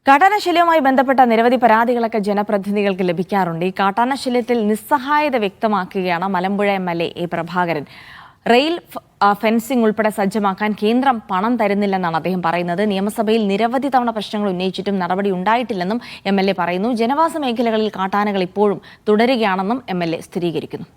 കാട്ടാനശല്യവുമായി ബന്ധപ്പെട്ട നിരവധി പരാതികളൊക്കെ ജനപ്രതിനിധികൾക്ക് ലഭിക്കാറുണ്ട്. ഈ കാട്ടാനശല്യത്തിൽ നിസ്സഹായത വ്യക്തമാക്കുകയാണ് Malampuzha MLA. A. Prabhakaran. Rail fencing ഉൾപ്പെടെ സജ്ജമാക്കാൻ കേന്ദ്രം പണം തരുന്നില്ലെന്നാണ് അദ്ദേഹം പറയുന്നത്. നിയമസഭയിൽ നിരവധി തവണ പ്രശ്നങ്ങൾ ഉന്നയിച്ചിട്ടും നടപടി ഉണ്ടായിട്ടില്ലെന്നും എം.എൽ.എ. പറയുന്നു. ജനവാസ മേഖലകളിൽ കാട്ടാനകൾ ഇപ്പോഴും തുടരുകയാണെന്നും എം.എൽ.എ. സ്ഥിരീകരിക്കുന്നു.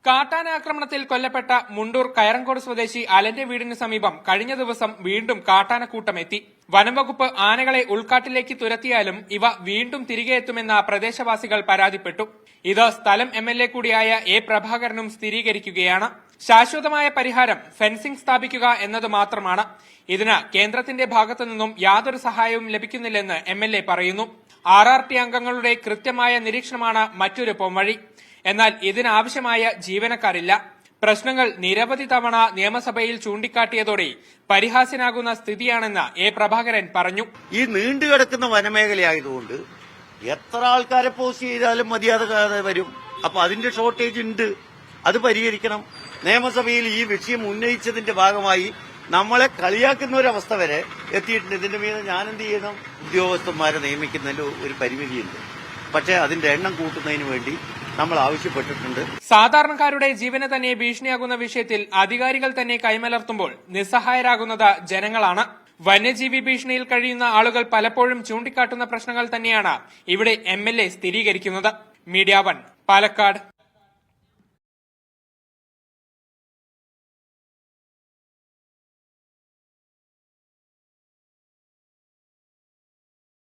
കാട്ടാന ആക്രമണത്തിൽ കൊല്ലപ്പെട്ട മുണ്ടൂർ കയറങ്കോട് സ്വദേശി അലന്റെ വീടിന് സമീപം കഴിഞ്ഞ ദിവസം വീണ്ടും കാട്ടാനക്കൂട്ടം എത്തി. വനംവകുപ്പ് ആനകളെ ഉൾക്കാട്ടിലേക്ക് തുരത്തിയാലും ഇവ വീണ്ടും തിരികെ എത്തുമെന്ന പ്രദേശവാസികൾ പരാതിപ്പെട്ടു. ഇത് സ്ഥലം എം.എൽ.എ. കൂടിയായ എ. പ്രഭാകരനും സ്ഥിരീകരിക്കുകയാണ്. ശാശ്വതമായ പരിഹാരം ഫെൻസിംഗ് സ്ഥാപിക്കുക എന്നത് മാത്രമാണ്. ഇതിന് കേന്ദ്രത്തിന്റെ ഭാഗത്തുനിന്നും യാതൊരു സഹായവും ലഭിക്കുന്നില്ലെന്ന് എം.എൽ.എ. പറയുന്നു. RRT അംഗങ്ങളുടെ കൃത്യമായ നിരീക്ഷണമാണ് മറ്റൊരു പോംവഴി. എന്നാൽ ഇതിനാവശ്യമായ ജീവനക്കാരില്ല. പ്രശ്നങ്ങൾ നിരവധി തവണ നിയമസഭയിൽ ചൂണ്ടിക്കാട്ടിയതോടെ പരിഹാസ്യനാകുന്ന സ്ഥിതിയാണെന്ന് എ. പ്രഭാകരൻ പറഞ്ഞു. ഈ നീണ്ടുകിടക്കുന്ന വനമേഖലയായതുകൊണ്ട് എത്ര ആൾക്കാരെ പോസ്റ്റ് ചെയ്താലും മതിയാതെ വരും. അപ്പൊ അതിന്റെ ഷോർട്ടേജ് ഉണ്ട്, അത് പരിഹരിക്കണം. നിയമസഭയിൽ ഈ വിഷയം ഉന്നയിച്ചതിന്റെ ഭാഗമായി നമ്മളെ കളിയാക്കുന്ന ഒരവസ്ഥ വരെ എത്തിയിട്ടുണ്ട്. ഇതിന്റെ മീതെ ഞാനെന്ത് ചെയ്യണം? ഉദ്യോഗസ്ഥന്മാരെ നിയമിക്കുന്നതിൽ ഒരു പരിമിതിയുണ്ട്. പക്ഷേ അതിന്റെ എണ്ണം കൂട്ടുന്നതിന് വേണ്ടി നമ്മൾ ആവശ്യപ്പെട്ടിട്ടുണ്ട്. സാധാരണക്കാരുടെ ജീവന് തന്നെ ഭീഷണിയാകുന്ന വിഷയത്തിൽ അധികാരികൾ തന്നെ കൈമലർത്തുമ്പോൾ നിസ്സഹായരാകുന്നത് ജനങ്ങളാണ്. വന്യജീവി ഭീഷണിയിൽ കഴിയുന്ന ആളുകൾ പലപ്പോഴും ചൂണ്ടിക്കാട്ടുന്ന പ്രശ്നങ്ങൾ തന്നെയാണ് ഇവിടെ എം.എൽ.എ. സ്ഥിരീകരിക്കുന്നത്. മീഡിയ 1 പാലക്കാട്.